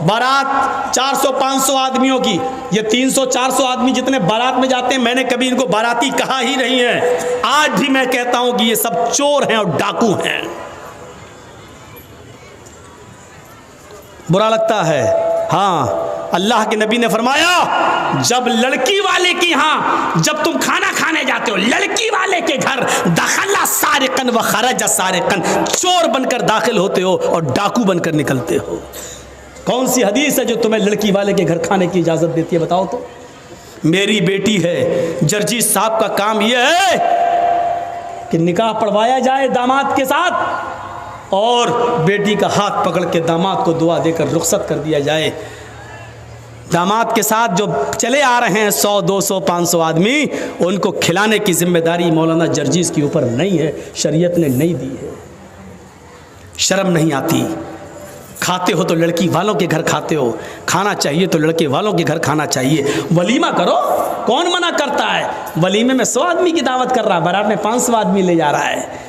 बारात 400-500 आदमियों की, ये 300-400 आदमी जितने बारात में जाते हैं, मैंने कभी इनको बाराती कहा ही नहीं है। आज भी मैं कहता हूं कि ये सब चोर हैं और डाकू हैं। बुरा लगता है। हाँ, अल्लाह के नबी ने फरमाया, जब लड़की वाले के यहाँ, जब तुम खाना खाने जाते हो लड़की वाले के घर, दखला सारिकन व खरज सारिकन, चोर बनकर दाखिल होते हो और डाकू बनकर निकलते हो। कौन सी हदीस है जो तुम्हें लड़की वाले के घर खाने की इजाज़त देती है, बताओ तो। मेरी बेटी है, जर्जीस साहब का काम यह है कि निकाह पढ़वाया जाए दामाद के साथ, और बेटी का हाथ पकड़ के दामाद को दुआ देकर रुखसत कर दिया जाए। दामाद के साथ जो चले आ रहे हैं 100, 200, 500 आदमी, उनको खिलाने की जिम्मेदारी मौलाना जर्जीस के ऊपर नहीं है, शरीयत ने नहीं दी है। शर्म नहीं आती? खाते हो तो लड़की वालों के घर खाते हो, खाना चाहिए तो लड़के वालों के घर खाना चाहिए। वलीमा करो, कौन मना करता है? वलीमे में 100 आदमी की दावत कर रहा है, बारात में 500 आदमी ले जा रहा है।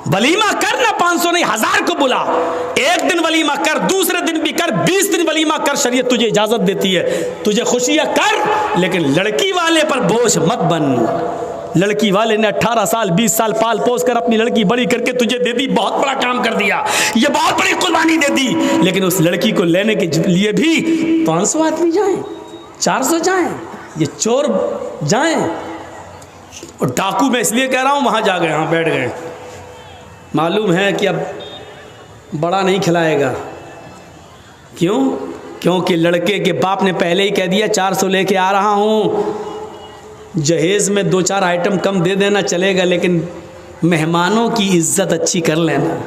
वलीमा कर ना, 500 नहीं 1000 को बुला। एक दिन वलीमा कर, दूसरे दिन भी कर, 20 दिन वलीमा कर, शरीयत तुझे इजाजत देती है। तुझे खुशियां कर, लेकिन लड़की वाले पर बोझ मत बन। लड़की वाले ने 18 साल 20 साल पाल पोस कर अपनी लड़की बड़ी करके तुझे दे दी, बहुत बड़ा काम कर दिया, ये बहुत बड़ी कुर्बानी दे दी, लेकिन उस लड़की को लेने के लिए भी 500 आदमी जाएं, 400 जाएं, ये चोर जाएं। और डाकू मैं इसलिए कह रहा हूं, वहां जा गए, वहां बैठ गए, मालूम है कि अब बड़ा नहीं खिलाएगा। क्यों? क्योंकि लड़के के बाप ने पहले ही कह दिया 400 लेके आ रहा हूँ, जहेज में 2-4 आइटम कम दे देना चलेगा, लेकिन मेहमानों की इज्जत अच्छी कर लेना।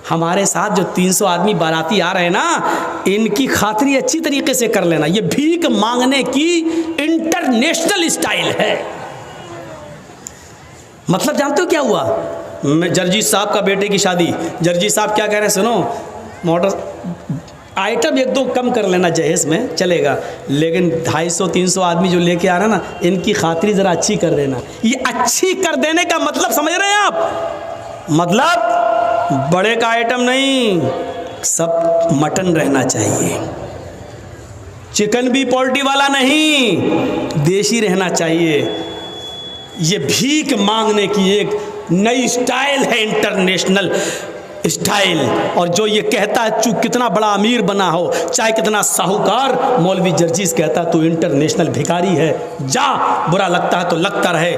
हमारे साथ जो 300 आदमी बाराती आ रहे हैं ना, इनकी खातिरी अच्छी तरीके से कर लेना। ये भीख मांगने की इंटरनेशनल स्टाइल है। मतलब जानते हो क्या हुआ? मैं जर्जीस साहब का बेटे की शादी, जर्जीस साहब क्या कह रहे हैं सुनो, मोटर आइटम 1-2 कम कर लेना जहेज में चलेगा, लेकिन 250-300 आदमी जो लेके आ रहा है ना, इनकी खातिरी ज़रा अच्छी कर देना। ये अच्छी कर देने का मतलब समझ रहे हैं आप? मतलब बड़े का आइटम नहीं, सब मटन रहना चाहिए, चिकन भी पोल्ट्री वाला नहीं, देसी रहना चाहिए। ये भीख मांगने की एक नई स्टाइल है, इंटरनेशनल स्टाइल। और जो ये कहता है तू कितना बड़ा अमीर बना हो, चाहे कितना साहूकार, मौलवी जर्जीस कहता है तू इंटरनेशनल भिखारी है। जा, बुरा लगता है तो लगता रहे,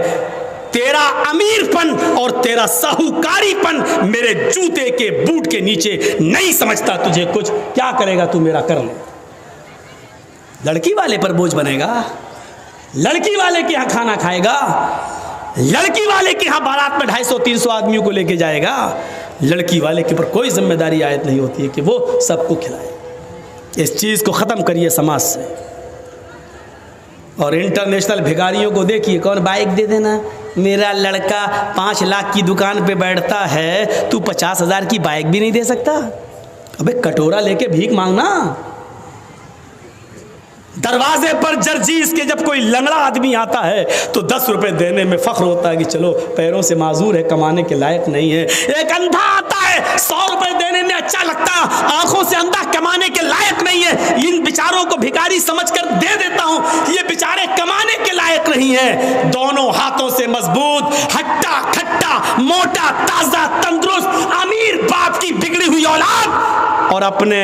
तेरा अमीरपन और तेरा साहूकारीपन मेरे जूते के बूट के नीचे नहीं समझता तुझे कुछ। क्या करेगा तू, मेरा कर ले। लड़की वाले पर बोझ बनेगा, लड़की वाले के यहाँ खाना खाएगा, लड़की वाले के यहाँ बारात में 250-300 आदमियों को लेके जाएगा। लड़की वाले के ऊपर कोई जिम्मेदारी आयत नहीं होती है कि वो सबको खिलाए। इस चीज़ को ख़त्म करिए समाज से। और इंटरनेशनल भिखारियों को देखिए, कौन बाइक दे देना, मेरा लड़का 5 लाख की दुकान पे बैठता है, तू 50,000 की बाइक भी नहीं दे सकता? अबे कटोरा लेके भीख मांगना। दरवाजे पर जर्जीस के जब कोई लंगड़ा आदमी आता है तो 10 रुपए देने में फख्र होता है कि चलो पैरों से माजूर है, कमाने के लायक नहीं है। एक अंधा आता है, 100 रुपए देने में अच्छा लगता, आंखों से अंधा, कमाने के लायक नहीं है। इन बेचारों को भिखारी समझकर दे देता हूं, ये बेचारे कमाने के लायक नहीं है। दोनों हाथों से मजबूत, हट्टा खट्टा, मोटा ताजा तंदुरुस्त अमीर बाप की बिगड़ी हुई औलाद, और अपने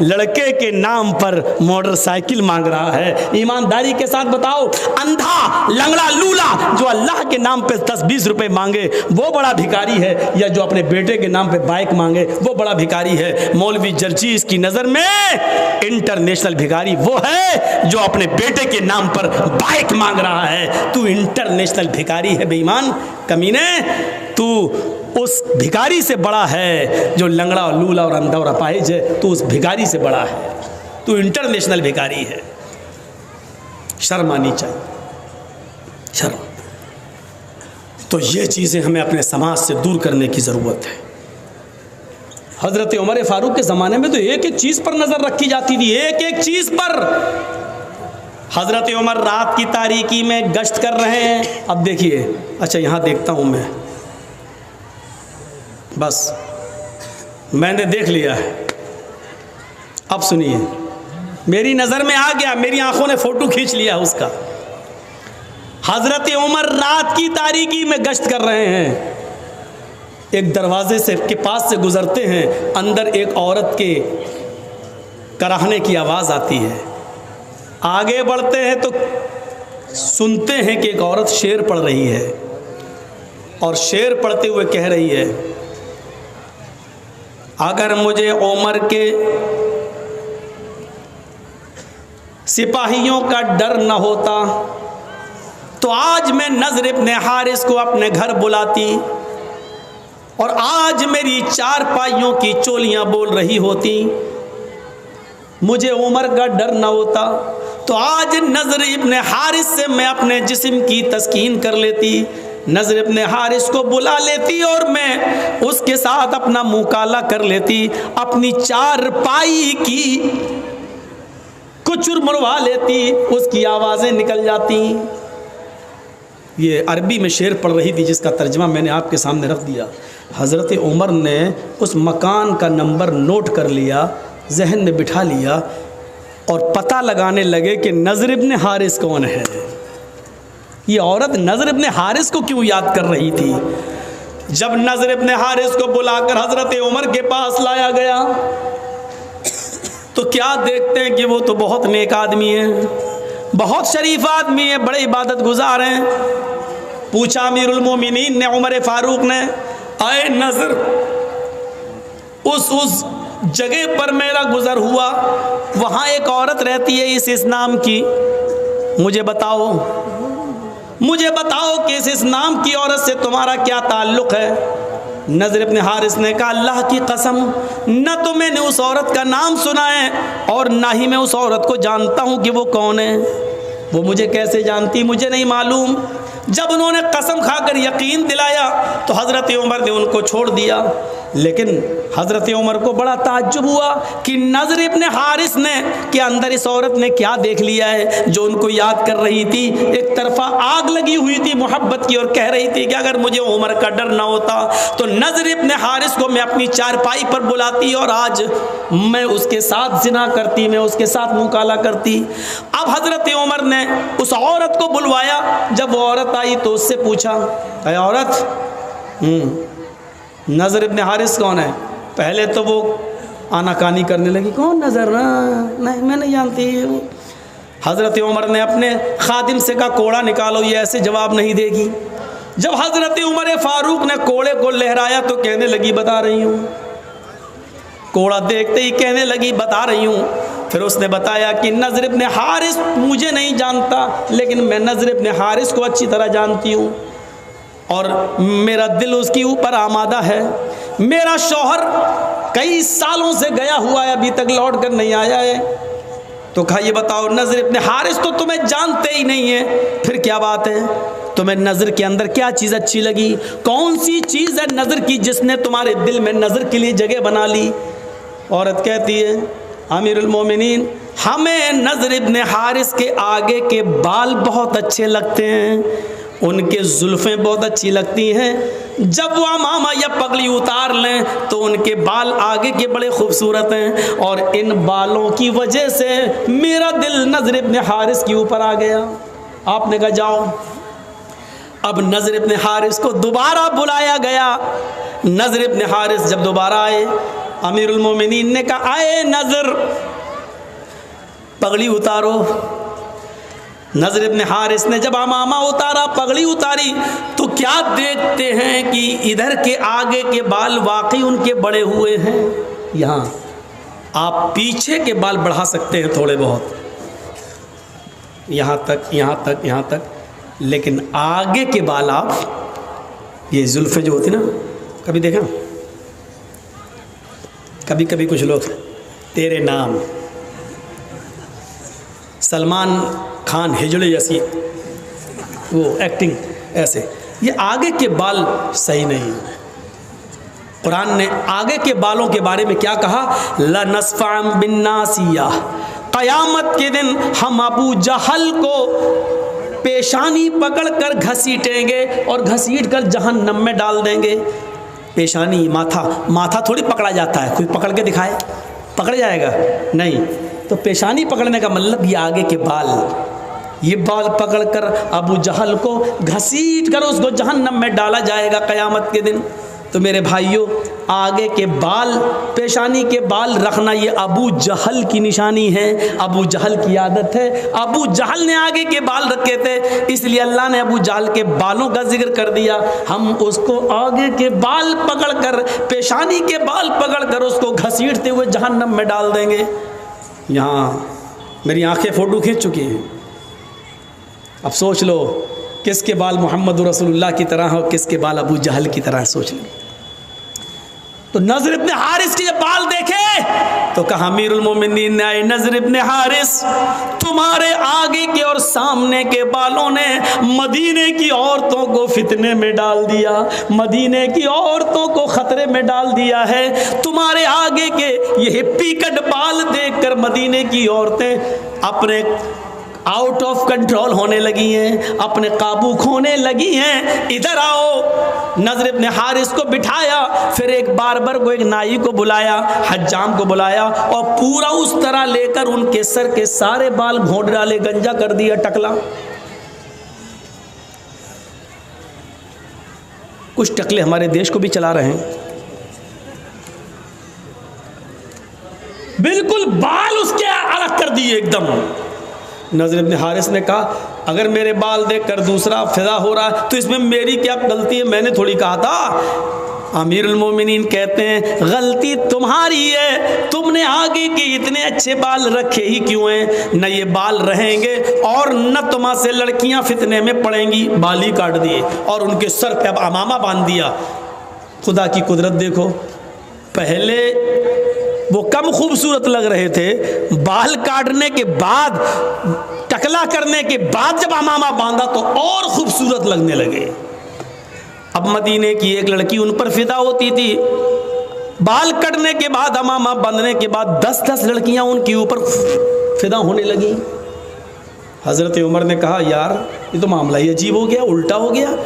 लड़के के नाम पर मोटरसाइकिल मांग रहा है। ईमानदारी के साथ बताओ, अंधा लंगड़ा लूला जो अल्लाह के नाम पे 10-20 रुपए मांगे वो बड़ा भिखारी है, या जो अपने बेटे के नाम पे बाइक मांगे वो बड़ा भिखारी है? मौलवी जर्जीस की नजर में इंटरनेशनल भिखारी वो है जो अपने बेटे के नाम पर बाइक मांग रहा है। तू इंटरनेशनल भिखारी है बेईमान, कमीने। तू उस भिखारी से बड़ा है जो लंगड़ा और लूला और अंधा और अपाहिज है। तू उस भिखारी से बड़ा है, तू इंटरनेशनल भिखारी है। शर्म आनी चाहिए, शर्म। तो ये चीज़ें हमें अपने समाज से दूर करने की ज़रूरत है। हज़रत उमर फारूक के ज़माने में तो एक एक चीज़ पर नज़र रखी जाती थी, एक एक चीज़ पर। हज़रत उमर रात की तारीकी में गश्त कर रहे हैं। अब देखिए, अच्छा यहाँ देखता हूँ मैं, बस मैंने देख लिया है। अब सुनिए, मेरी नज़र में आ गया, मेरी आंखों ने फ़ोटो खींच लिया उसका। हज़रत उमर रात की तारीकी में गश्त कर रहे हैं, एक दरवाजे से के पास से गुज़रते हैं, अंदर एक औरत के कराहने की आवाज़ आती है। आगे बढ़ते हैं तो सुनते हैं कि एक औरत शेर पढ़ रही है, और शेर पढ़ते हुए कह रही है, अगर मुझे उमर के सिपाहियों का डर न होता तो आज मैं नज़र इब्न हारिस को अपने घर बुलाती, और आज मेरी चार पाइयों की चोलियां बोल रही होती। मुझे उमर का डर न होता तो आज नज़र इब्न हारिस से मैं अपने जिस्म की तस्कीन कर लेती, नज़र इब्न हारिस को बुला लेती और मैं उसके साथ अपना मुँह काला कर लेती, अपनी चार पाई की कुछ मरवा लेती, उसकी आवाज़ें निकल जाती। ये अरबी में शेर पढ़ रही थी जिसका तर्जमा मैंने आपके सामने रख दिया। हज़रत उमर ने उस मकान का नंबर नोट कर लिया, जहन में बिठा लिया, और पता लगाने लगे कि नज़र इब्न हारिस कौन है। ये औरत नज़र इब्न हारिस को क्यों याद कर रही थी। जब नज़र इब्न हारिस को बुलाकर हज़रत उमर के पास लाया गया तो क्या देखते हैं कि वो तो बहुत नेक आदमी है, बहुत शरीफ आदमी है, बड़े इबादत गुजार हैं। पूछा अमीरुल मोमिनीन ने, उमर फारूक ने, आए नज़र, उस जगह पर मेरा गुज़र हुआ, वहाँ एक औरत रहती है इस नाम की, मुझे बताओ कि इस नाम की औरत से तुम्हारा क्या ताल्लुक़ है। नज़र इब्न हारिस ने कहा, अल्लाह की कसम, न तो मैंने उस औरत का नाम सुना है और ना ही मैं उस औरत को जानता हूँ कि वो कौन है। वो मुझे कैसे जानती, मुझे नहीं मालूम। जब उन्होंने कसम खाकर यकीन दिलाया तो हज़रत उमर ने उनको छोड़ दिया। लेकिन हज़रत उमर को बड़ा ताज्जुब हुआ कि नज़र इब्न हारिस ने के अंदर इस औरत ने क्या देख लिया है जो उनको याद कर रही थी। एक तरफा आग लगी हुई थी मोहब्बत की और कह रही थी कि अगर मुझे उमर का डर ना होता तो नज़र इब्न हारिस को मैं अपनी चारपाई पर बुलाती और आज मैं उसके साथ जिना करती, मैं उसके साथ मुँह काला करती। अब हज़रत उमर ने उस औरत को बुलवाया। जब वो औरत आई तो उससे पूछा, अरे औरत, नज़र इब्न हारिस कौन है। पहले तो वो आनाकानी करने लगी, कौन नज़र, नहीं मैं नहीं जानती। हज़रत उमर ने अपने खादिम से कहा, कोड़ा निकालो, ये ऐसे जवाब नहीं देगी। जब हज़रत उमर फारूक ने कोड़े को लहराया तो कहने लगी, बता रही हूँ। कोड़ा देखते ही कहने लगी, बता रही हूँ। फिर उसने बताया कि नज़र इब्न हारिस मुझे नहीं जानता, लेकिन मैं नज़र इब्न हारिस को अच्छी तरह जानती हूँ और मेरा दिल उसके ऊपर आमादा है। मेरा शौहर कई सालों से गया हुआ है, अभी तक लौट कर नहीं आया है। तो कहा, ये बताओ, नज़र इब्न हारिस तो तुम्हें जानते ही नहीं है, फिर क्या बात है। तुम्हें नज़र के अंदर क्या चीज़ अच्छी लगी, कौन सी चीज़ है नज़र की जिसने तुम्हारे दिल में नज़र के लिए जगह बना ली। औरत कहती है, अमीरुल मोमिनीन, हमें नज़र इब्न हारिस के आगे के बाल बहुत अच्छे लगते हैं, उनके जुल्फ़ें बहुत अच्छी लगती हैं। जब वो अमामा या पगड़ी उतार लें तो उनके बाल आगे के बड़े खूबसूरत हैं, और इन बालों की वजह से मेरा दिल नज़र इब्न हारिस के ऊपर आ गया। आपने कहा, जाओ। अब नज़र इब्न हारिस को दोबारा बुलाया गया। नज़र इब्न हारिस जब दोबारा आए, अमीरुल मोमिनीन ने कहा, आए नज़र, पगड़ी उतारो। नज़र इब्न हारिस ने जब अमामा उतारा, पगड़ी उतारी, तो क्या देखते हैं कि इधर के आगे के बाल वाकई उनके बड़े हुए हैं। यहाँ आप पीछे के बाल बढ़ा सकते हैं थोड़े बहुत, यहाँ तक, यहाँ तक, यहाँ तक, लेकिन आगे के बाल आप, ये जुल्फ़े जो होती ना, कभी देखा, कभी कभी कुछ लोग तेरे नाम, सलमान खान हिजड़े जैसी वो एक्टिंग ऐसे, ये आगे के बाल सही नहीं। कुरान ने आगे के बालों के बारे में क्या कहा, लनस्फ़अम बिन्नासिया, क़यामत के दिन हम अबू जहल को पेशानी पकड़कर घसीटेंगे और घसीट कर जहन्नम में डाल देंगे। पेशानी, माथा, माथा थोड़ी पकड़ा जाता है, कोई पकड़ के दिखाए, पकड़ जाएगा नहीं। तो पेशानी पकड़ने का मतलब ये आगे के बाल, ये बाल पकड़कर अबू जहल को घसीट कर उसको जहन्नम में डाला जाएगा क़यामत के दिन। तो मेरे भाइयों, आगे के बाल, पेशानी के बाल रखना ये अबू जहल की निशानी है, अबू जहल की आदत है। अबू जहल ने आगे के बाल रखे थे, इसलिए अल्लाह ने अबू जहल के बालों का जिक्र कर दिया। हम उसको आगे के बाल पकड़कर, पेशानी के बाल पकड़कर उसको घसीटते हुए जहन्नम में डाल देंगे। यहाँ मेरी आंखें फ़ोटो खींच चुकी हैं। अब सोच लो किसके बाल मोहम्मद रसूलुल्लाह की तरह हो, किसके बाल अबू जहल की तरह, सोच लो। तो नज़र इब्न हारिस के बाल देखे तो कहा अमीरुल मोमिनीन ने, आए नज़र इब्न हारिस, तुम्हारे आगे के और सामने के बालों ने मदीने की औरतों को फितने में डाल दिया, मदीने की औरतों को खतरे में डाल दिया है। तुम्हारे आगे के ये हिप्पी कट बाल देखकर मदीने की औरतें अपने आउट ऑफ कंट्रोल होने लगी हैं, अपने काबू खोने लगी हैं। इधर आओ। नज़र इब्न हारिस को बिठाया, फिर एक बारबर को, एक नाई को बुलाया, हज्जाम को बुलाया और पूरा उस तरह लेकर उनके सर के सारे बाल घोंट डाले, गंजा कर दिया, टकला। कुछ टकले हमारे देश को भी चला रहे हैं, बिल्कुल बाल उसके अलग कर दिए एकदम। नज़र इब्न हारिस ने कहा, अगर मेरे बाल देखकर दूसरा फिदा हो रहा है तो इसमें मेरी क्या गलती है? मैंने थोड़ी कहा था। अमीरुल मोमिनीन कहते हैं, गलती तुम्हारी है, तुमने आगे के इतने अच्छे बाल रखे ही क्यों हैं? न ये बाल रहेंगे और न तुम्हां से लड़कियां फितने में पड़ेंगी। बाल ही काट दिए और उनके सर पे अब अमामा बांध दिया। खुदा की कुदरत देखो, पहले वो कम खूबसूरत लग रहे थे, बाल काटने के बाद, टकला करने के बाद जब अमामा बांधा तो और खूबसूरत लगने लगे। अब मदीने की एक लड़की उन पर फिदा होती थी, बाल कटने के बाद, अमामा बांधने के बाद 10-10 लड़कियां उनके ऊपर फिदा होने लगी। हज़रत उमर ने कहा, यार ये तो मामला ही अजीब हो गया, उल्टा हो गया।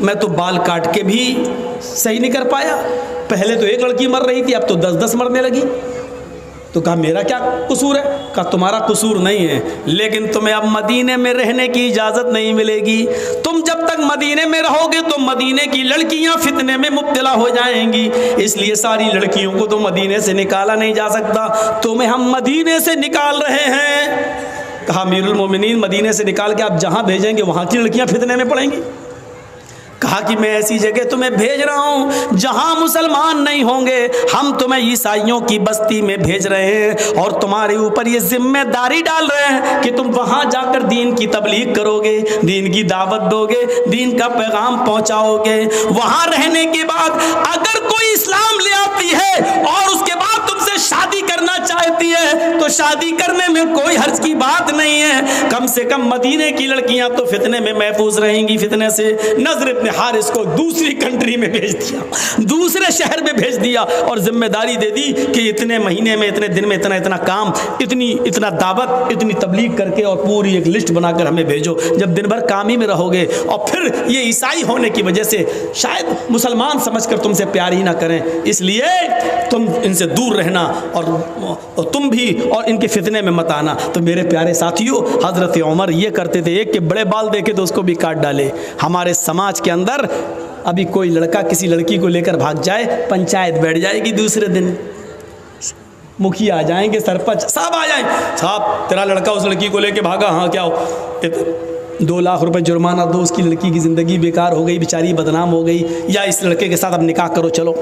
मैं तो बाल काट के भी सही नहीं कर पाया, पहले तो एक लड़की मर रही थी, अब तो 10-10 मरने लगी। तो कहा मेरा क्या कसूर है? कहा तुम्हारा कसूर नहीं है, लेकिन तुम्हें अब मदीने में रहने की इजाज़त नहीं मिलेगी। तुम जब तक मदीने में रहोगे तो मदीने की लड़कियां फितने में मुब्तला हो जाएंगी, इसलिए सारी लड़कियों को तो मदीने से निकाला नहीं जा सकता, तुम्हें हम मदीने से निकाल रहे हैं। कहा अमीरुल मोमिनीन, मदीने से निकाल के आप जहाँ भेजेंगे वहाँ की लड़कियाँ फितने में पड़ेंगी। कहा कि मैं ऐसी जगह तुम्हें भेज रहा हूँ जहां मुसलमान नहीं होंगे, हम तुम्हें ईसाइयों की बस्ती में भेज रहे हैं और तुम्हारे ऊपर ये जिम्मेदारी डाल रहे हैं कि तुम वहां जाकर दीन की तबलीग करोगे, दीन की दावत दोगे, दीन का पैगाम पहुंचाओगे। वहां रहने के बाद अगर कोई इस्लाम ले आती है और उसके बाद तुमसे शादी करना चाहती है तो शादी करने में कोई हर्ज की बात नहीं है, कम से कम मदीने की लड़कियां तो फितने में महफूज रहेंगी, फितने से। नज़र इब्न हारिस को दूसरी कंट्री में भेज दिया, दूसरे शहर में भेज दिया और जिम्मेदारी दे दी कि इतने महीने में, इतने दिन में इतना इतना काम, इतना दावत, इतनी तबलीग करके और पूरी एक लिस्ट बनाकर हमें भेजो। जब दिन भर काम ही में रहोगे और फिर ये ईसाई होने की वजह से शायद मुसलमान समझकर तुमसे प्यार ही ना करें, इसलिए तुम इनसे दूर रहना और तुम भी और इनके फितने में मत आना। तो मेरे प्यारे साथियों, हज़रत उमर ये करते थे, एक के बड़े बाल देखे तो उसको भी काट डाले। हमारे समाज के अंदर अभी कोई लड़का किसी लड़की को लेकर भाग जाए, पंचायत बैठ जाएगी, दूसरे दिन मुखिया आ जाएंगे, सरपंच साहब आ जाएंगे, साहब तेरा लड़का उस लड़की को लेकर भागा, हाँ क्या हो, 2 लाख रुपए जुर्माना दो, उसकी लड़की की ज़िंदगी बेकार हो गई, बेचारी बदनाम हो गई, या इस लड़के के साथ अब निकाह करो, चलो,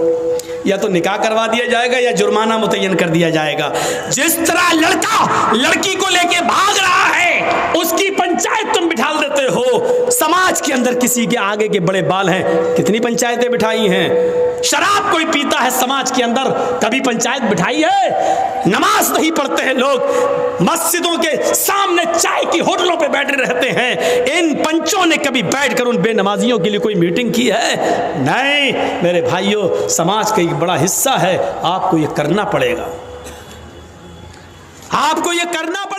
या तो निकाह करवा दिया जाएगा या जुर्माना मुतय्यन कर दिया जाएगा। जिस तरह लड़का लड़की को लेके भाग रहा है उसकी पंचायत तुम बिठा देते हो। समाज के अंदर किसी के आगे के बड़े बाल हैं, कितनी पंचायतें बिठाई हैं। शराब कोई पीता है समाज के अंदर, कभी पंचायत बिठाई है? नमाज नहीं पढ़ते हैं लोग, मस्जिदों के सामने चाय की होटलों पे बैठे रहते हैं, इन पंचों ने कभी बैठकर उन बेनमाजियों के लिए कोई मीटिंग की है? नहीं मेरे भाइयों, समाज का एक बड़ा हिस्सा है, आपको ये करना पड़ेगा, आपको ये करना पड़ेगा।